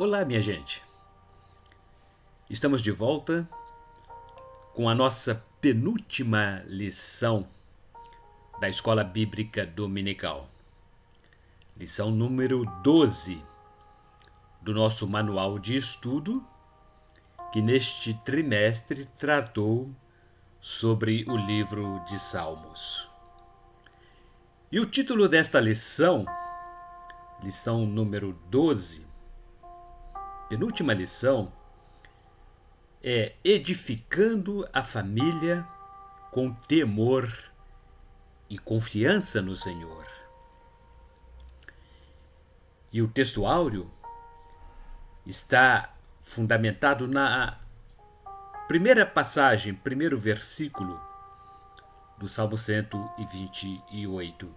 Olá, minha gente. Estamos de volta com a nossa penúltima lição da Escola Bíblica Dominical. Lição número 12 do nosso manual de estudo, que neste trimestre tratou sobre o livro de Salmos. E o título desta lição, lição número 12, penúltima lição, é Edificando a Família com Temor e Confiança no Senhor. E o texto áureo está fundamentado na primeira passagem, primeiro versículo do Salmo 128.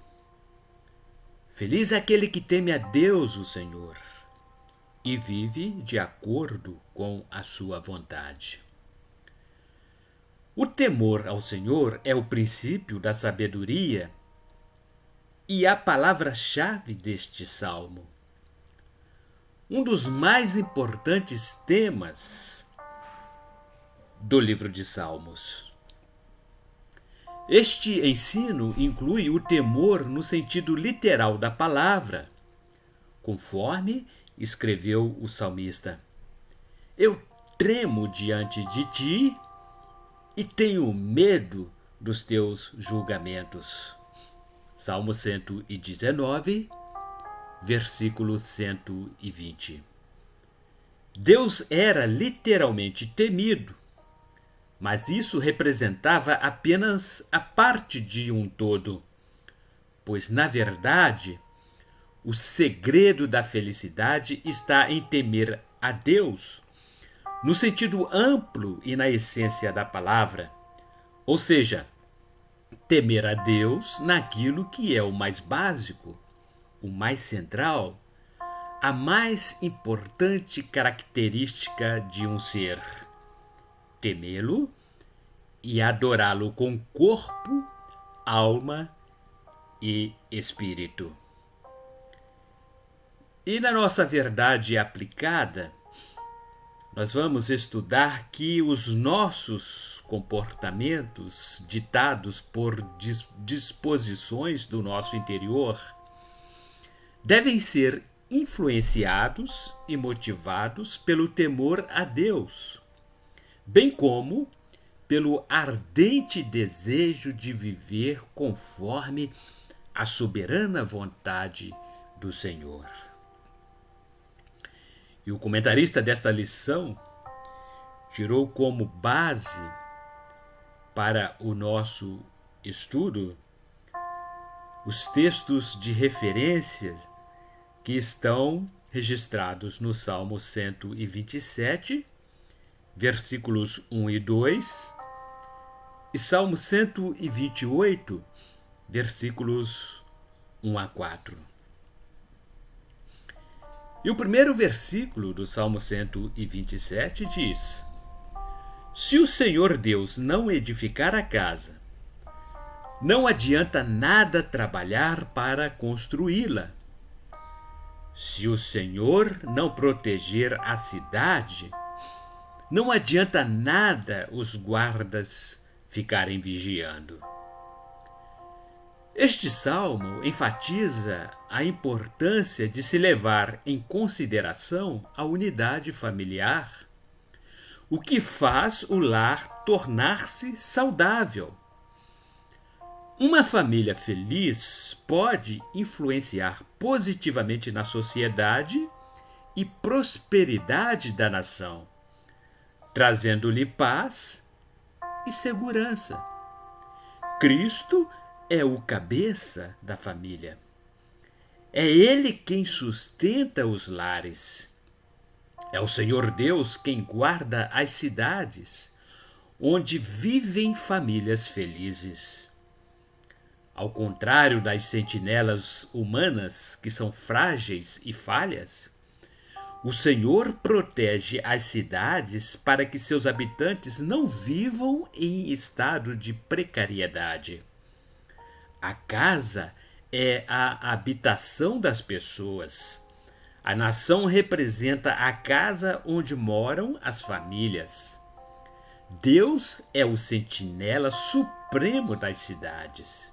Feliz é aquele que teme a Deus, o Senhor, e vive de acordo com a sua vontade. O temor ao Senhor é o princípio da sabedoria e a palavra-chave deste salmo. Um dos mais importantes temas do livro de Salmos. Este ensino inclui o temor no sentido literal da palavra, conforme escreveu o salmista: Eu tremo diante de ti e tenho medo dos teus julgamentos. Salmo 119, versículo 120. Deus era literalmente temido, mas isso representava apenas a parte de um todo, pois, na verdade, o segredo da felicidade está em temer a Deus, no sentido amplo e na essência da palavra, ou seja, temer a Deus naquilo que é o mais básico, o mais central, a mais importante característica de um ser: temê-lo e adorá-lo com corpo, alma e espírito. E na nossa verdade aplicada, nós vamos estudar que os nossos comportamentos, ditados por disposições do nosso interior, devem ser influenciados e motivados pelo temor a Deus, bem como pelo ardente desejo de viver conforme a soberana vontade do Senhor. E o comentarista desta lição tirou como base para o nosso estudo os textos de referência que estão registrados no Salmo 127, versículos 1 e 2, e Salmo 128, versículos 1 a 4. E o primeiro versículo do Salmo 127 diz: Se o Senhor Deus não edificar a casa, não adianta nada trabalhar para construí-la. Se o Senhor não proteger a cidade, não adianta nada os guardas ficarem vigiando. Este salmo enfatiza a importância de se levar em consideração a unidade familiar, o que faz o lar tornar-se saudável. Uma família feliz pode influenciar positivamente na sociedade e prosperidade da nação, trazendo-lhe paz e segurança. Cristo é o cabeça da família. É Ele quem sustenta os lares. É o Senhor Deus quem guarda as cidades, onde vivem famílias felizes. Ao contrário das sentinelas humanas, que são frágeis e falhas, o Senhor protege as cidades para que seus habitantes não vivam em estado de precariedade. A casa é a habitação das pessoas, A nação representa a casa onde moram as famílias. Deus é o sentinela supremo das cidades.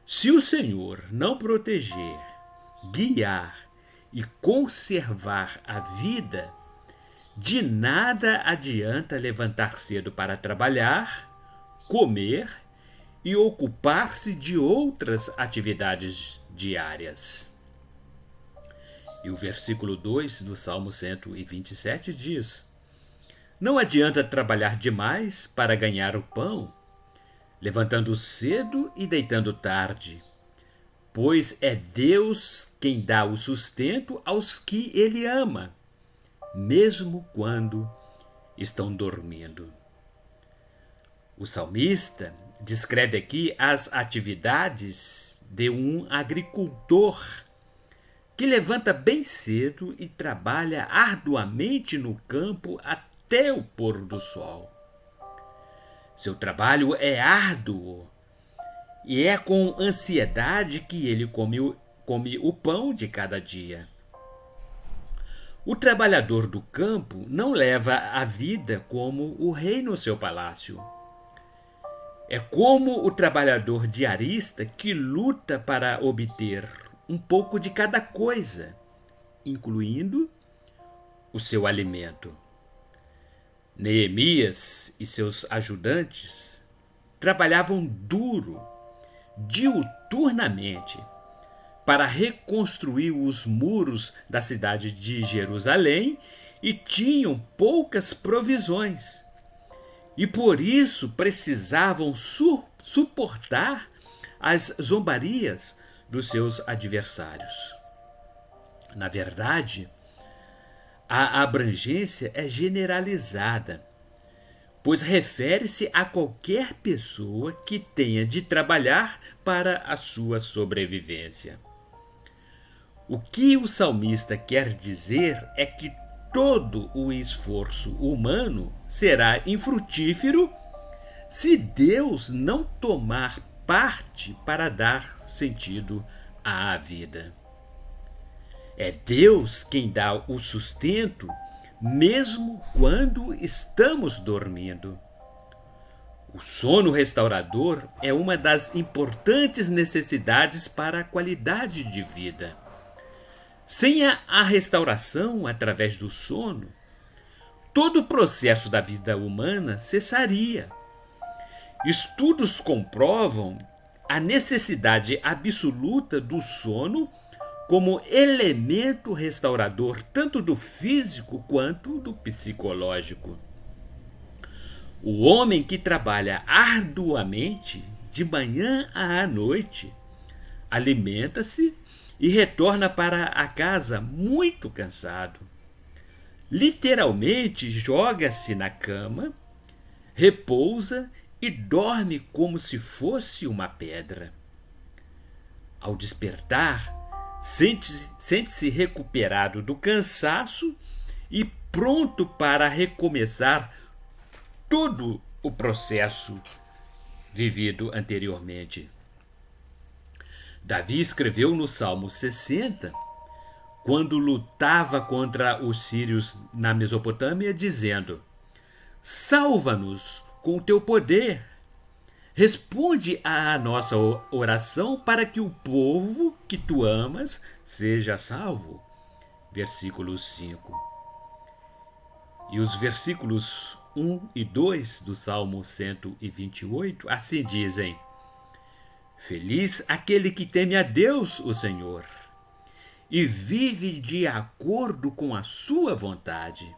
Se o Senhor não proteger, guiar e conservar a vida, de nada adianta levantar cedo para trabalhar, comer e ocupar-se de outras atividades diárias. E o versículo 2 do Salmo 127 diz: Não adianta trabalhar demais para ganhar o pão, levantando cedo e deitando tarde, pois é Deus quem dá o sustento aos que Ele ama, mesmo quando estão dormindo. O salmista descreve aqui as atividades de um agricultor que levanta bem cedo e trabalha arduamente no campo até o pôr do sol. Seu trabalho é árduo e é com ansiedade que ele come o pão de cada dia. O trabalhador do campo não leva a vida como o rei no seu palácio. É como o trabalhador diarista que luta para obter um pouco de cada coisa, incluindo o seu alimento. Neemias e seus ajudantes trabalhavam duro, diuturnamente, para reconstruir os muros da cidade de Jerusalém e tinham poucas provisões. E por isso precisavam suportar as zombarias dos seus adversários. Na verdade, a abrangência é generalizada, pois refere-se a qualquer pessoa que tenha de trabalhar para a sua sobrevivência. O que o salmista quer dizer é que todo o esforço humano será infrutífero se Deus não tomar parte para dar sentido à vida. É Deus quem dá o sustento, mesmo quando estamos dormindo. O sono restaurador é uma das importantes necessidades para a qualidade de vida. Sem a restauração através do sono, todo o processo da vida humana cessaria. Estudos comprovam a necessidade absoluta do sono como elemento restaurador tanto do físico quanto do psicológico. O homem que trabalha arduamente, de manhã à noite, alimenta-se e retorna para a casa muito cansado. Literalmente joga-se na cama, repousa e dorme como se fosse uma pedra. Ao despertar, sente-se recuperado do cansaço e pronto para recomeçar todo o processo vivido anteriormente. Davi escreveu no Salmo 60, quando lutava contra os sírios na Mesopotâmia, dizendo: Salva-nos com o teu poder. Responde à nossa oração para que o povo que tu amas seja salvo. Versículo 5. E os versículos 1 e 2 do Salmo 128 assim dizem: Feliz aquele que teme a Deus, o Senhor, e vive de acordo com a sua vontade.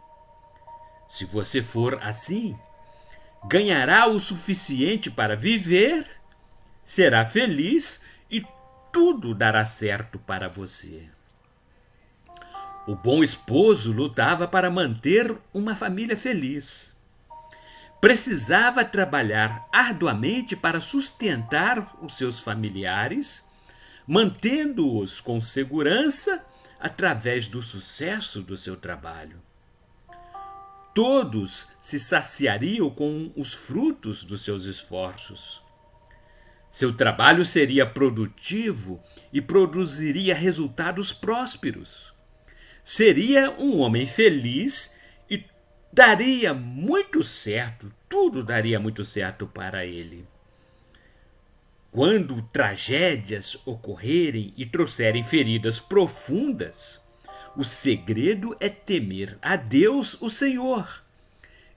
Se você for assim, ganhará o suficiente para viver, será feliz e tudo dará certo para você. O bom esposo lutava para manter uma família feliz. Precisava trabalhar arduamente para sustentar os seus familiares, mantendo-os com segurança através do sucesso do seu trabalho. Todos se saciariam com os frutos dos seus esforços. Seu trabalho seria produtivo e produziria resultados prósperos. seria um homem feliz e daria muito certo, tudo daria muito certo para ele. Quando tragédias ocorrerem e trouxerem feridas profundas, o segredo é temer a Deus, o Senhor,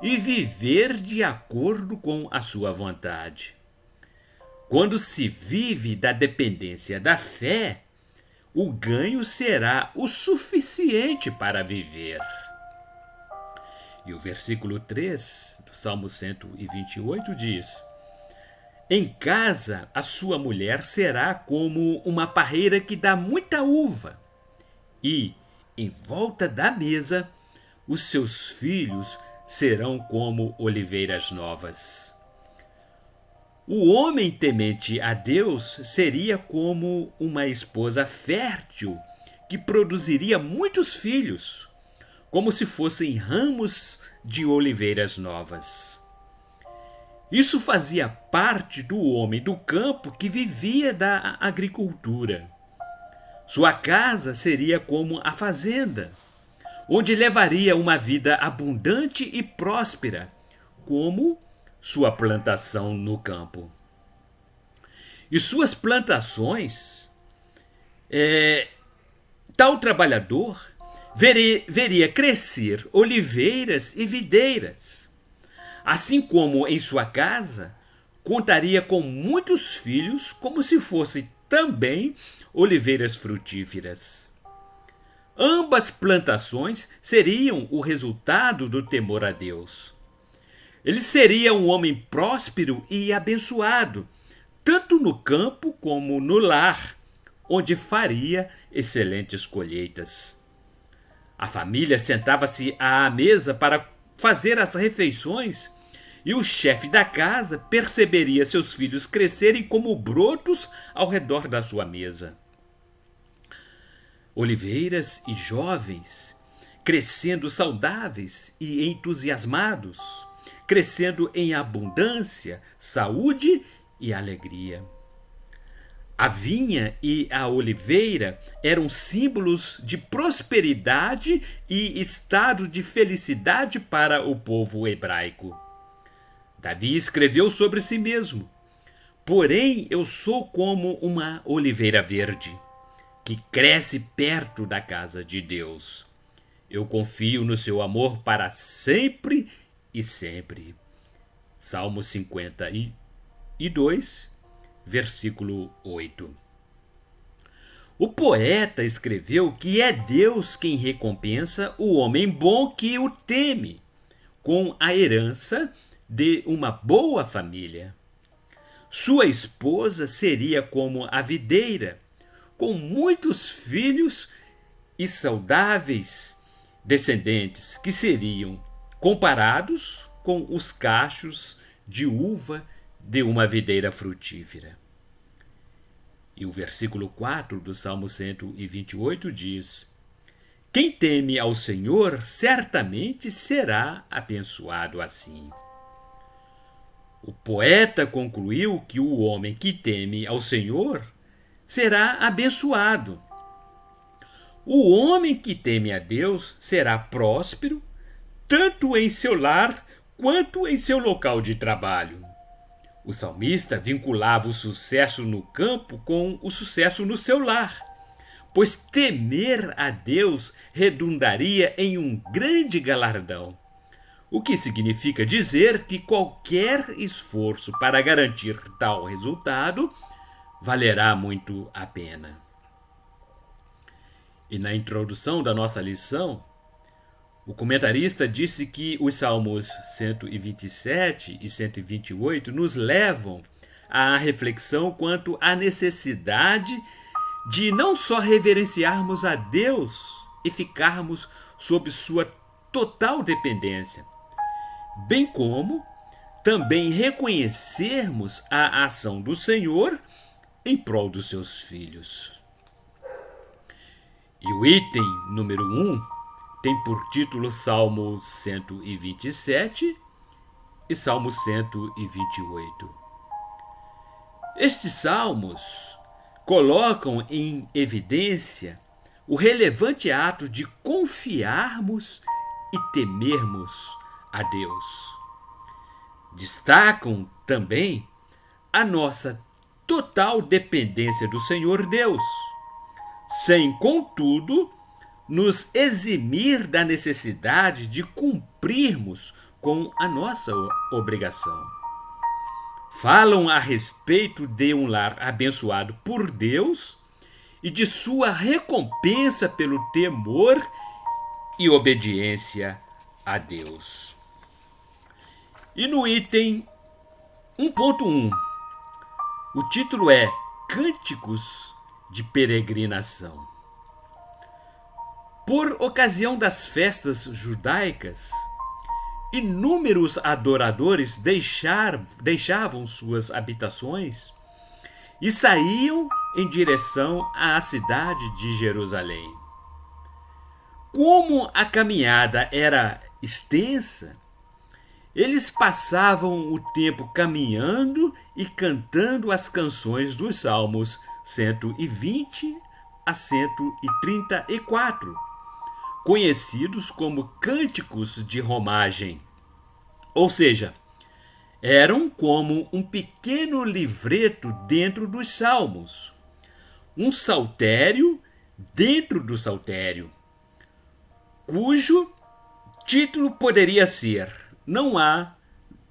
e viver de acordo com a sua vontade. Quando se vive da dependência da fé, o ganho será o suficiente para viver. E o versículo 3 do Salmo 128 diz: Em casa a sua mulher será como uma parreira que dá muita uva, e, em volta da mesa, os seus filhos serão como oliveiras novas. O homem temente a Deus seria como uma esposa fértil que produziria muitos filhos, como se fossem ramos de oliveiras novas. Isso fazia parte do homem do campo que vivia da agricultura. Sua casa seria como a fazenda, onde levaria uma vida abundante e próspera, como sua plantação no campo. E suas plantações, tal trabalhador veria crescer oliveiras e videiras. Assim como em sua casa, contaria com muitos filhos, como se fossem também oliveiras frutíferas. Ambas plantações seriam o resultado do temor a Deus. Ele seria um homem próspero e abençoado, tanto no campo como no lar, onde faria excelentes colheitas. A família sentava-se à mesa para fazer as refeições e o chefe da casa perceberia seus filhos crescerem como brotos ao redor da sua mesa. Oliveiras e jovens, crescendo saudáveis e entusiasmados, crescendo em abundância, saúde e alegria. A vinha e a oliveira eram símbolos de prosperidade e estado de felicidade para o povo hebraico. Davi escreveu sobre si mesmo: Porém, eu sou como uma oliveira verde, que cresce perto da casa de Deus. Eu confio no seu amor para sempre e sempre. Salmo 52, versículo 8. O poeta escreveu que é Deus quem recompensa o homem bom que o teme, com a herança de uma boa família. Sua esposa seria como a videira, com muitos filhos e saudáveis descendentes, que seriam comparados com os cachos de uva de uma videira frutífera. E o versículo 4 do Salmo 128 diz: Quem teme ao Senhor certamente será abençoado assim. O poeta concluiu que o homem que teme ao Senhor será abençoado. O homem que teme a Deus será próspero, tanto em seu lar quanto em seu local de trabalho. O salmista vinculava o sucesso no campo com o sucesso no seu lar, pois temer a Deus redundaria em um grande galardão, o que significa dizer que qualquer esforço para garantir tal resultado valerá muito a pena. E na introdução da nossa lição, o comentarista disse que os Salmos 127 e 128 nos levam à reflexão quanto à necessidade de não só reverenciarmos a Deus e ficarmos sob sua total dependência, bem como também reconhecermos a ação do Senhor em prol dos seus filhos. E o item número 1 tem por título Salmo 127 e Salmo 128. Estes salmos colocam em evidência o relevante ato de confiarmos e temermos a Deus. Destacam também a nossa total dependência do Senhor Deus, sem, contudo, nos eximir da necessidade de cumprirmos com a nossa obrigação. Falam a respeito de um lar abençoado por Deus e de sua recompensa pelo temor e obediência a Deus. E no item 1.1, o título é Cânticos de Peregrinação. Por ocasião das festas judaicas, inúmeros adoradores deixavam suas habitações e saíam em direção à cidade de Jerusalém. Como a caminhada era extensa, eles passavam o tempo caminhando e cantando as canções dos Salmos 120 a 134, conhecidos como cânticos de romagem. Ou seja, eram como um pequeno livreto dentro dos salmos, um saltério dentro do saltério, cujo título poderia ser Não há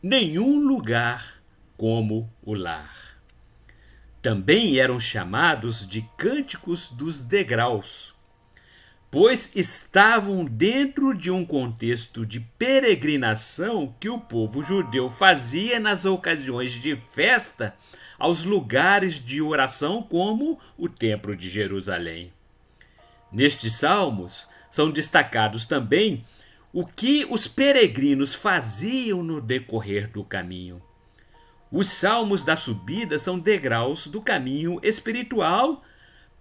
nenhum lugar como o lar. Também eram chamados de cânticos dos degraus, pois estavam dentro de um contexto de peregrinação que o povo judeu fazia nas ocasiões de festa aos lugares de oração como o Templo de Jerusalém. Nestes salmos são destacados também o que os peregrinos faziam no decorrer do caminho. Os salmos da subida são degraus do caminho espiritual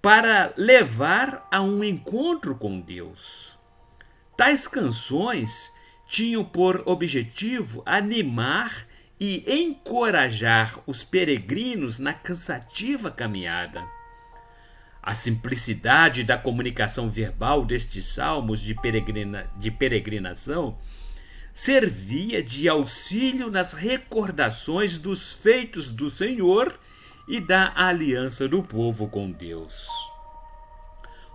para levar a um encontro com Deus. Tais canções tinham por objetivo animar e encorajar os peregrinos na cansativa caminhada. A simplicidade da comunicação verbal destes salmos de peregrinação servia de auxílio nas recordações dos feitos do Senhor e da aliança do povo com Deus.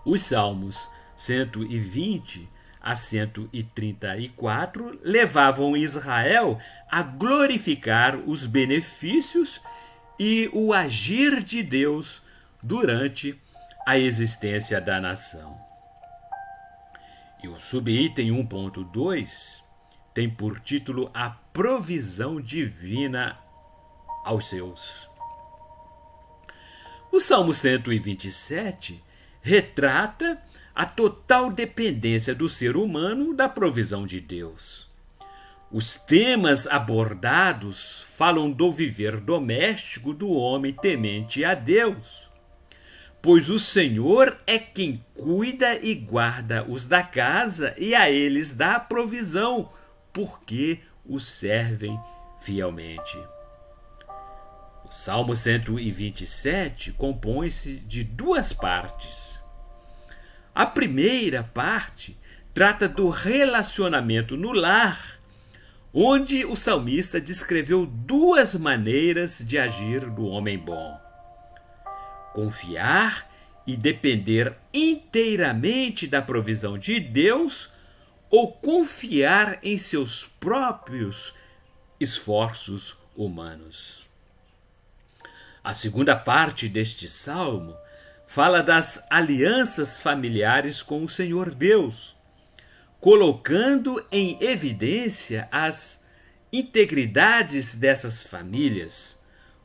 Os Salmos 120 a 134 levavam Israel a glorificar os benefícios e o agir de Deus durante a existência da nação. E o subitem 1.2 tem por título A Provisão Divina aos Seus. O Salmo 127 retrata a total dependência do ser humano da provisão de Deus. Os temas abordados falam do viver doméstico do homem temente a Deus, pois o Senhor é quem cuida e guarda os da casa e a eles dá provisão, porque os servem fielmente. O Salmo 127 compõe-se de duas partes. A primeira parte trata do relacionamento no lar, onde o salmista descreveu duas maneiras de agir do homem bom: confiar e depender inteiramente da provisão de Deus, ou confiar em seus próprios esforços humanos. A segunda parte deste salmo fala das alianças familiares com o Senhor Deus, colocando em evidência as integridades dessas famílias,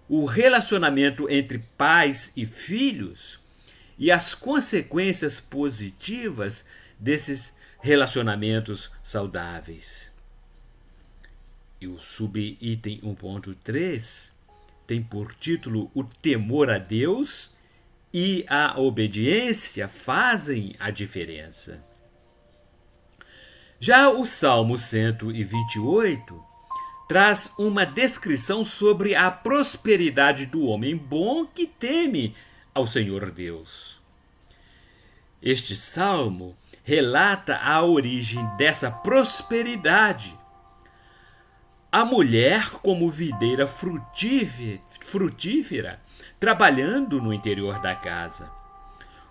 o relacionamento entre pais e filhos e as consequências positivas desses relacionamentos saudáveis. E o subitem 1.3 tem por título O temor a Deus e a obediência fazem a diferença. Já o Salmo 128 traz uma descrição sobre a prosperidade do homem bom que teme ao Senhor Deus. Este salmo relata a origem dessa prosperidade. A mulher como videira frutífera, trabalhando no interior da casa.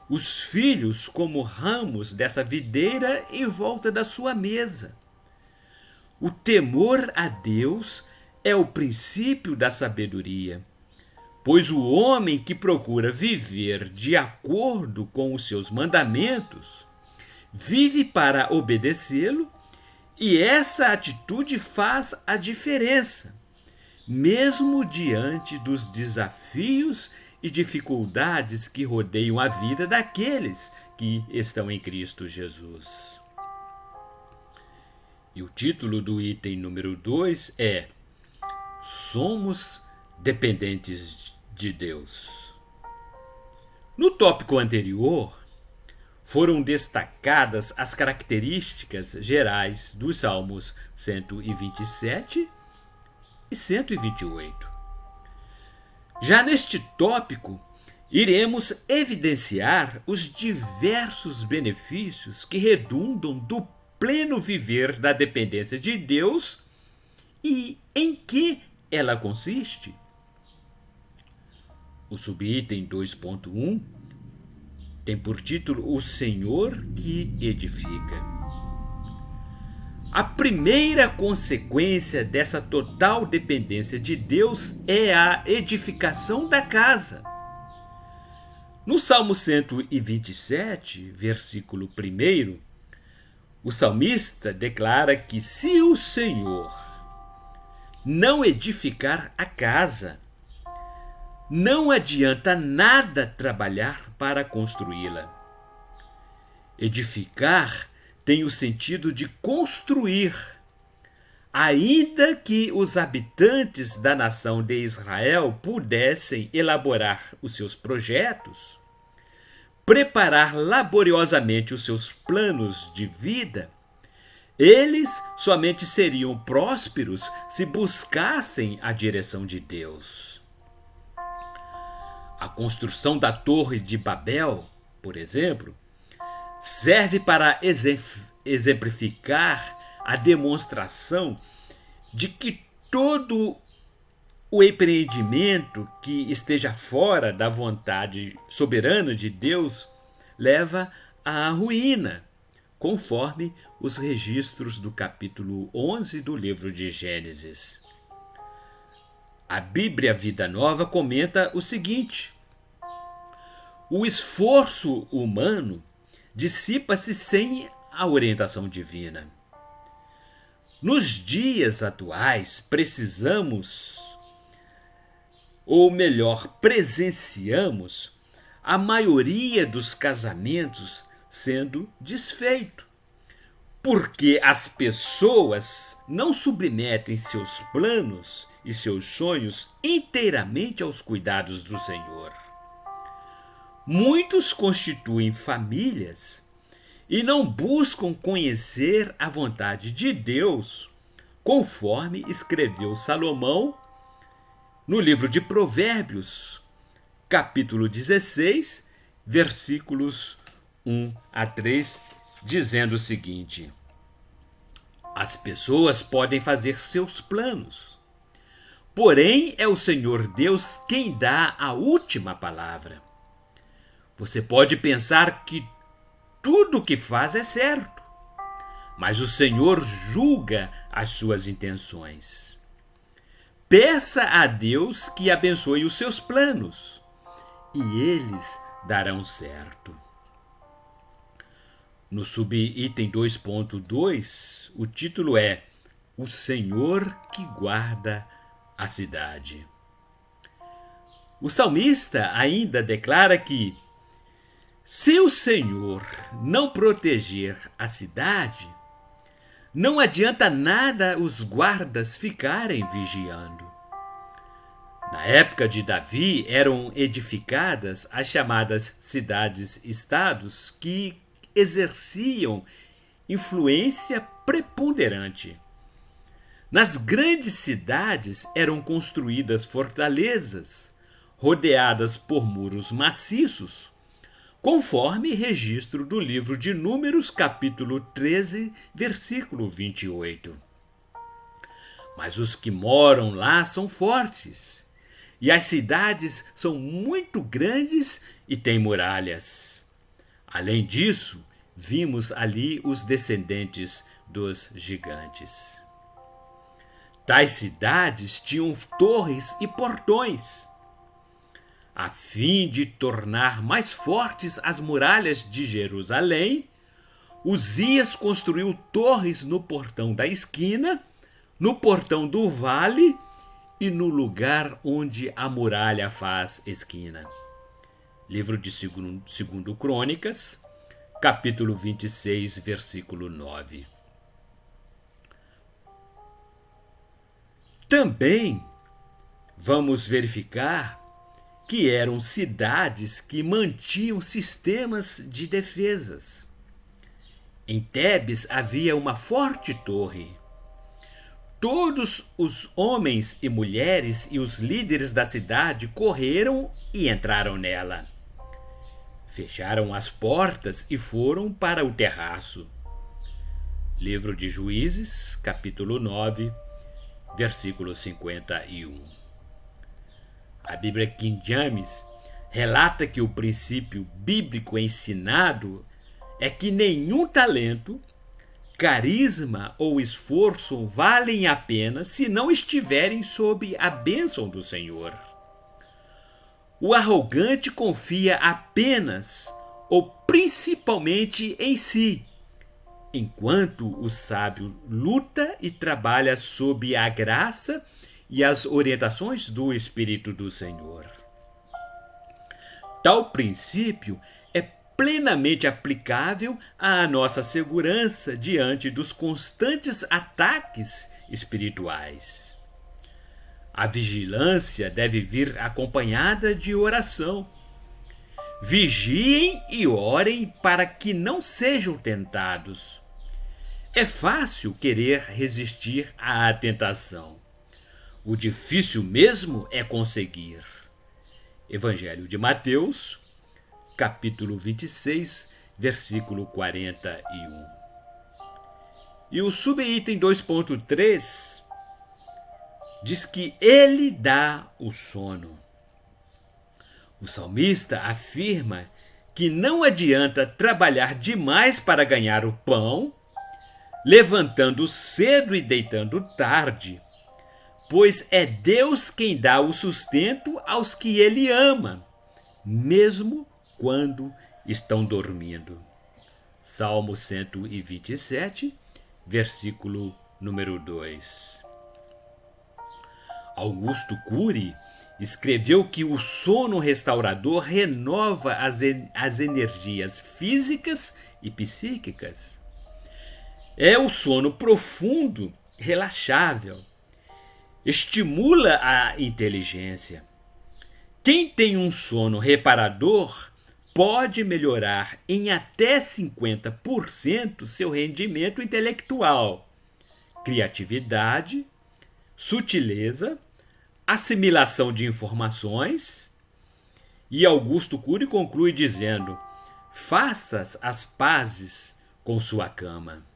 Os filhos como ramos dessa videira em volta da sua mesa. O temor a Deus é o princípio da sabedoria, pois o homem que procura viver de acordo com os seus mandamentos vive para obedecê-lo, e essa atitude faz a diferença, mesmo diante dos desafios e dificuldades que rodeiam a vida daqueles que estão em Cristo Jesus. E o título do item número 2 é: Somos dependentes de Deus. No tópico anterior, foram destacadas as características gerais dos Salmos 127 e 128. Já neste tópico, iremos evidenciar os diversos benefícios que redundam do pleno viver da dependência de Deus e em que ela consiste. O subitem 2.1 tem por título O Senhor que edifica. A primeira consequência dessa total dependência de Deus é a edificação da casa. No Salmo 127, versículo 1, o salmista declara que se o Senhor não edificar a casa, não adianta nada trabalhar para construí-la. Edificar tem o sentido de construir. Ainda que os habitantes da nação de Israel pudessem elaborar os seus projetos, preparar laboriosamente os seus planos de vida, eles somente seriam prósperos se buscassem a direção de Deus. A construção da Torre de Babel, por exemplo, serve para exemplificar a demonstração de que todo o empreendimento que esteja fora da vontade soberana de Deus leva à ruína, conforme os registros do capítulo 11 do livro de Gênesis. A Bíblia Vida Nova comenta o seguinte: o esforço humano dissipa-se sem a orientação divina. Nos dias atuais, precisamos, ou melhor, presenciamos, a maioria dos casamentos sendo desfeito, porque as pessoas não submetem seus planos e seus sonhos inteiramente aos cuidados do Senhor. Muitos constituem famílias e não buscam conhecer a vontade de Deus, conforme escreveu Salomão no livro de Provérbios, capítulo 16, versículos 1 a 3, dizendo o seguinte: as pessoas podem fazer seus planos, porém é o Senhor Deus quem dá a última palavra. Você pode pensar que tudo o que faz é certo, mas o Senhor julga as suas intenções. Peça a Deus que abençoe os seus planos, e eles darão certo. No subitem 2.2, o título é O Senhor que guarda a cidade. O salmista ainda declara que, se o Senhor não proteger a cidade, não adianta nada os guardas ficarem vigiando. Na época de Davi eram edificadas as chamadas cidades-estados que exerciam influência preponderante. Nas grandes cidades eram construídas fortalezas, rodeadas por muros maciços, conforme registro do livro de Números, capítulo 13, versículo 28. Mas os que moram lá são fortes, e as cidades são muito grandes e têm muralhas. Além disso, vimos ali os descendentes dos gigantes. Tais cidades tinham torres e portões. A fim de tornar mais fortes as muralhas de Jerusalém, Uzias construiu torres no portão da esquina, no portão do vale e no lugar onde a muralha faz esquina. Livro de 2 Crônicas, capítulo 26, versículo 9. Também vamos verificar que eram cidades que mantinham sistemas de defesas. Em Tebes havia uma forte torre. Todos os homens e mulheres e os líderes da cidade correram e entraram nela. Fecharam as portas e foram para o terraço. Livro de Juízes, capítulo 9, versículo 51. A Bíblia King James relata que o princípio bíblico ensinado é que nenhum talento, carisma ou esforço valem a pena se não estiverem sob a bênção do Senhor. O arrogante confia apenas ou principalmente em si, enquanto o sábio luta e trabalha sob a graça e as orientações do Espírito do Senhor. Tal princípio é plenamente aplicável à nossa segurança diante dos constantes ataques espirituais. A vigilância deve vir acompanhada de oração. Vigiem e orem para que não sejam tentados. É fácil querer resistir à tentação. O difícil mesmo é conseguir. Evangelho de Mateus, capítulo 26, versículo 41. E o subitem 2.3 diz que ele dá o sono. O salmista afirma que não adianta trabalhar demais para ganhar o pão, levantando cedo e deitando tarde, pois é Deus quem dá o sustento aos que ele ama, mesmo quando estão dormindo. Salmo 127, versículo número 2. Augusto Cury escreveu que o sono restaurador renova as energias físicas e psíquicas. É o sono profundo, relaxável. Estimula a inteligência. Quem tem um sono reparador pode melhorar em até 50% seu rendimento intelectual, criatividade, sutileza, assimilação de informações. E Augusto Cury conclui dizendo: faças as pazes com sua cama.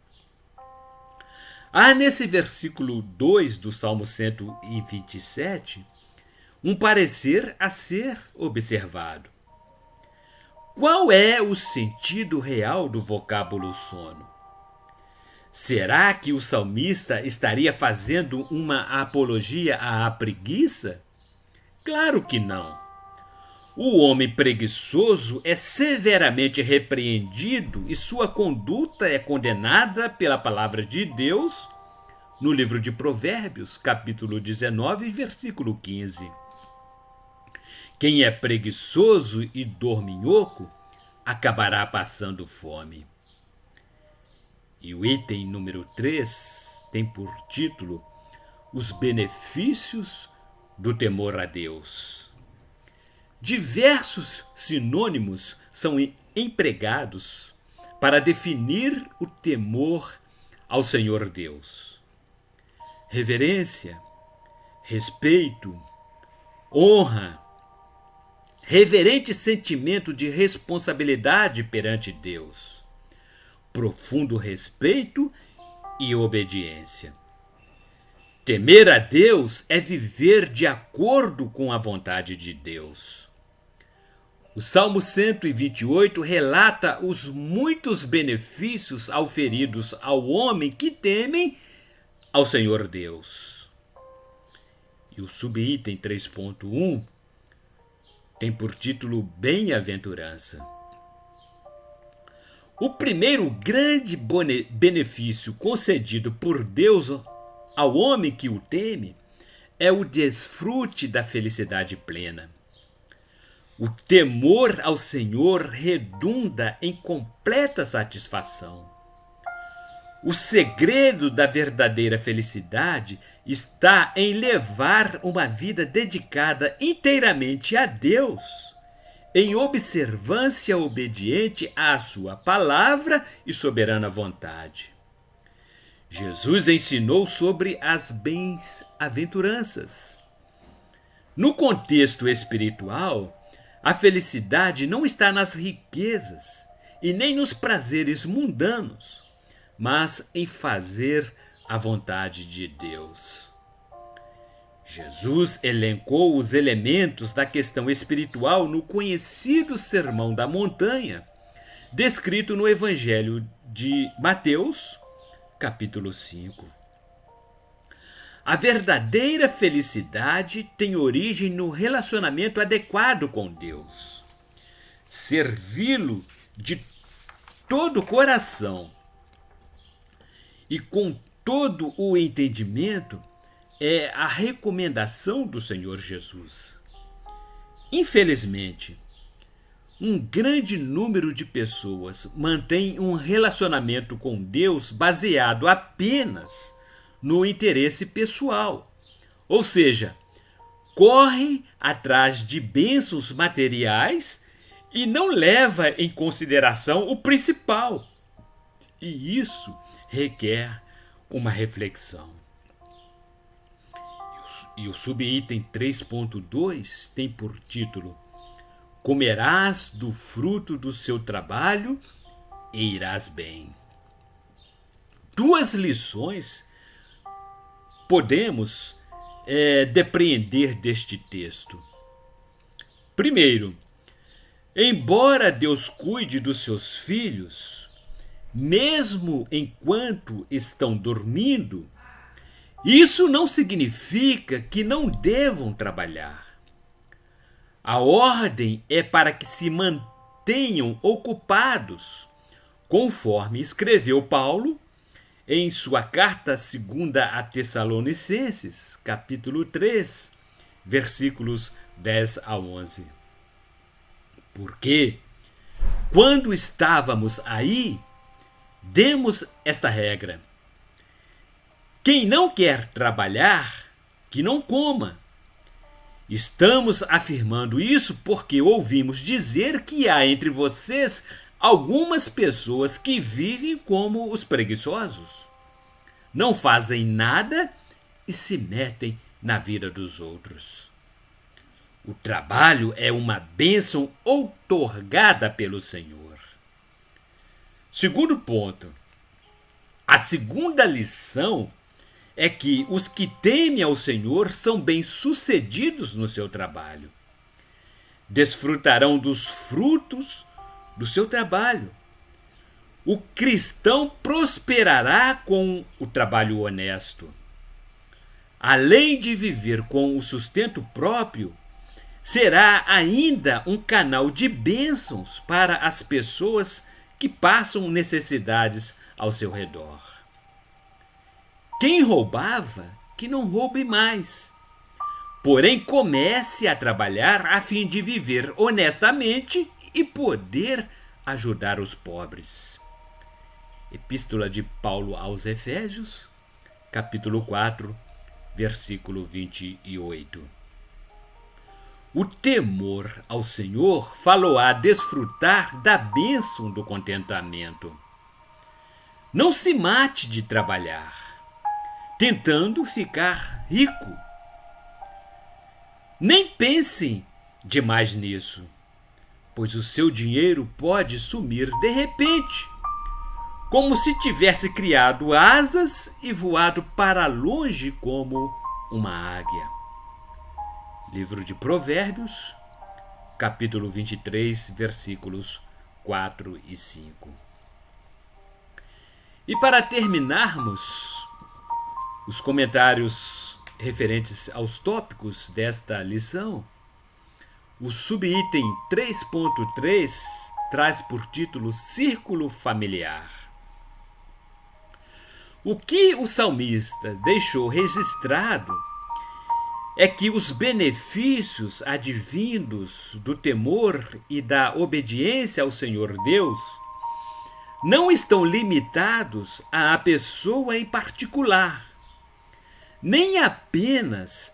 Há nesse versículo 2 do Salmo 127 um parecer a ser observado. Qual é o sentido real do vocábulo sono? Será que o salmista estaria fazendo uma apologia à preguiça? Claro que não. O homem preguiçoso é severamente repreendido e sua conduta é condenada pela palavra de Deus no livro de Provérbios, capítulo 19, versículo 15. Quem é preguiçoso e dorminhoco acabará passando fome. E o item número 3 tem por título Os benefícios do temor a Deus. Diversos sinônimos são empregados para definir o temor ao Senhor Deus. Reverência, respeito, honra, reverente sentimento de responsabilidade perante Deus, profundo respeito e obediência. Temer a Deus é viver de acordo com a vontade de Deus. O Salmo 128 relata os muitos benefícios auferidos ao homem que temem ao Senhor Deus. E o subitem 3.1 tem por título Bem-aventurança. O primeiro grande benefício concedido por Deus ao homem que o teme é o desfrute da felicidade plena. O temor ao Senhor redunda em completa satisfação. O segredo da verdadeira felicidade está em levar uma vida dedicada inteiramente a Deus, em observância obediente à sua palavra e soberana vontade. Jesus ensinou sobre as bem-aventuranças. No contexto espiritual, a felicidade não está nas riquezas e nem nos prazeres mundanos, mas em fazer a vontade de Deus. Jesus elencou os elementos da questão espiritual no conhecido Sermão da Montanha, descrito no Evangelho de Mateus, capítulo 5. A verdadeira felicidade tem origem no relacionamento adequado com Deus. Servi-lo de todo o coração e com todo o entendimento é a recomendação do Senhor Jesus. Infelizmente, um grande número de pessoas mantém um relacionamento com Deus baseado apenas no interesse pessoal, ou seja, corre atrás de bênçãos materiais e não leva em consideração o principal. E isso requer uma reflexão. E o subitem 3.2 tem por título: Comerás do fruto do seu trabalho e irás bem. Duas lições podemos depreender deste texto. Primeiro, embora Deus cuide dos seus filhos, mesmo enquanto estão dormindo, isso não significa que não devam trabalhar. A ordem é para que se mantenham ocupados, conforme escreveu Paulo em sua carta 2 a Tessalonicenses, capítulo 3, versículos 10 a 11. Porque, quando estávamos aí, demos esta regra: quem não quer trabalhar, que não coma. Estamos afirmando isso porque ouvimos dizer que há entre vocês algumas pessoas que vivem como os preguiçosos. Não fazem nada e se metem na vida dos outros. O trabalho é uma bênção outorgada pelo Senhor. Segundo ponto, a segunda lição é que os que temem ao Senhor são bem-sucedidos no seu trabalho. Desfrutarão dos frutos do seu trabalho. O cristão prosperará com o trabalho honesto. Além de viver com o sustento próprio, será ainda um canal de bênçãos para as pessoas que passam necessidades ao seu redor. Quem roubava, que não roube mais. Porém, comece a trabalhar a fim de viver honestamente e poder ajudar os pobres. Epístola de Paulo aos Efésios, capítulo 4, versículo 28. O temor ao Senhor falou-á desfrutar da bênção do contentamento. Não se mate de trabalhar, tentando ficar rico. Nem pensem demais nisso, pois o seu dinheiro pode sumir de repente, como se tivesse criado asas e voado para longe como uma águia. Livro de Provérbios, capítulo 23, versículos 4 e 5. E para terminarmos os comentários referentes aos tópicos desta lição, o subitem 3.3 traz por título Círculo Familiar. O que o salmista deixou registrado é que os benefícios advindos do temor e da obediência ao Senhor Deus não estão limitados à pessoa em particular, nem apenas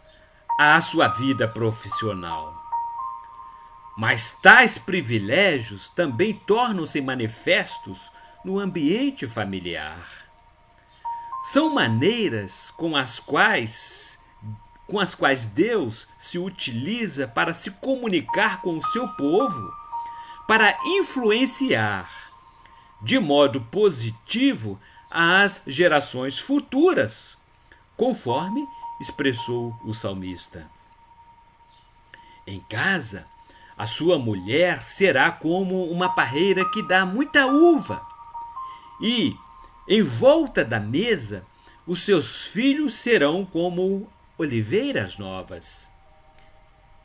à sua vida profissional. Mas tais privilégios também tornam-se manifestos no ambiente familiar. São maneiras com as quais Deus se utiliza para se comunicar com o seu povo, para influenciar de modo positivo as gerações futuras, conforme expressou o salmista. Em casa, a sua mulher será como uma parreira que dá muita uva, e, em volta da mesa, os seus filhos serão como oliveiras novas.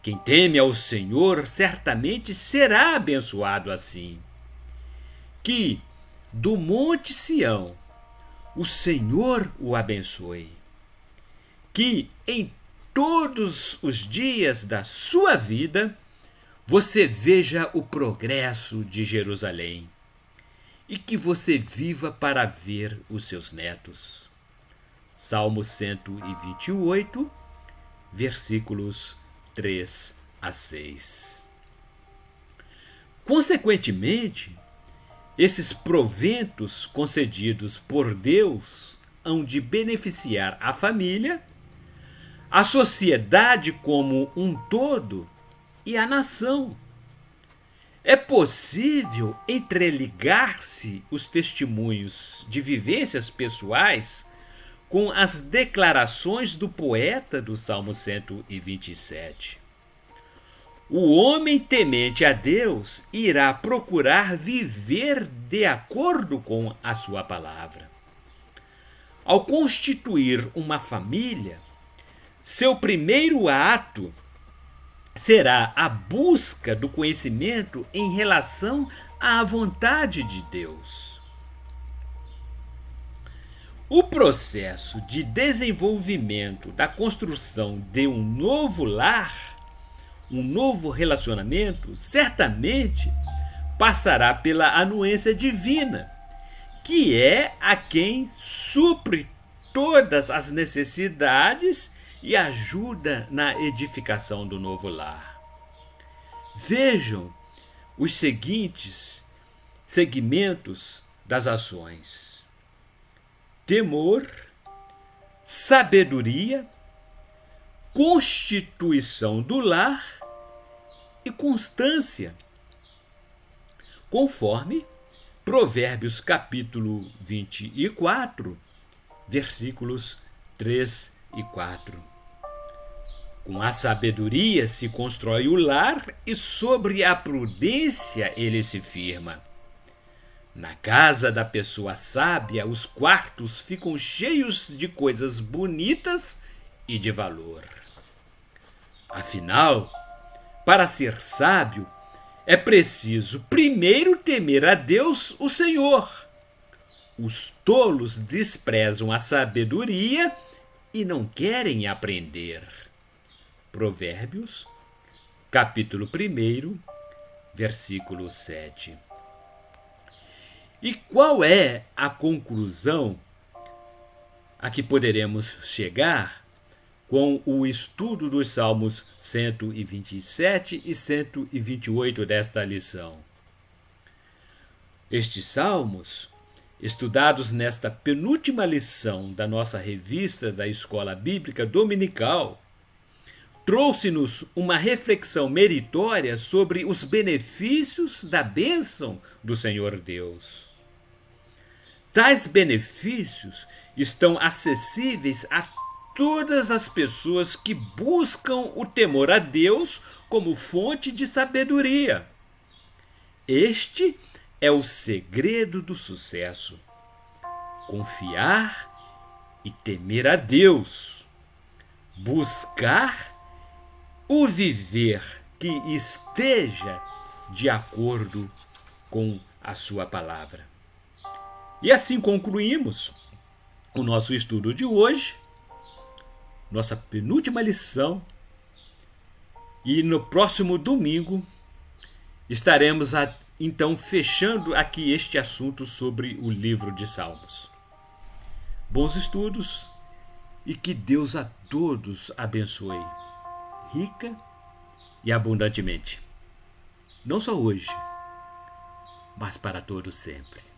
Quem teme ao Senhor certamente será abençoado assim. Que do Monte Sião o Senhor o abençoe. Que em todos os dias da sua vida você veja o progresso de Jerusalém e que você viva para ver os seus netos. Salmo 128, versículos 3 a 6. Consequentemente, esses proventos concedidos por Deus hão de beneficiar a família, a sociedade como um todo e a nação. É possível entreligar-se os testemunhos de vivências pessoais com as declarações do poeta do Salmo 127. O homem temente a Deus irá procurar viver de acordo com a sua palavra. Ao constituir uma família, seu primeiro ato será a busca do conhecimento em relação à vontade de Deus. O processo de desenvolvimento da construção de um novo lar, um novo relacionamento, certamente passará pela anuência divina, que é a quem supre todas as necessidades e ajuda na edificação do novo lar. Vejam os seguintes segmentos das ações: temor, sabedoria, constituição do lar e constância, conforme Provérbios capítulo 24, versículos 3 e 4. Com a sabedoria se constrói o lar e sobre a prudência ele se firma. Na casa da pessoa sábia, os quartos ficam cheios de coisas bonitas e de valor. Afinal, para ser sábio, é preciso primeiro temer a Deus, o Senhor. Os tolos desprezam a sabedoria e não querem aprender. Provérbios, capítulo 1, versículo 7. E qual é a conclusão a que poderemos chegar com o estudo dos Salmos 127 e 128 desta lição? Estes salmos, estudados nesta penúltima lição da nossa revista da Escola Bíblica Dominical, trouxe-nos uma reflexão meritória sobre os benefícios da bênção do Senhor Deus. Tais benefícios estão acessíveis a todas as pessoas que buscam o temor a Deus como fonte de sabedoria. Este é o segredo do sucesso: confiar e temer a Deus, buscar o viver que esteja de acordo com a sua palavra. E assim concluímos o nosso estudo de hoje, nossa penúltima lição, e no próximo domingo estaremos então fechando aqui este assunto sobre o livro de Salmos. Bons estudos e que Deus a todos abençoe, rica e abundantemente. Não só hoje, mas para todos sempre.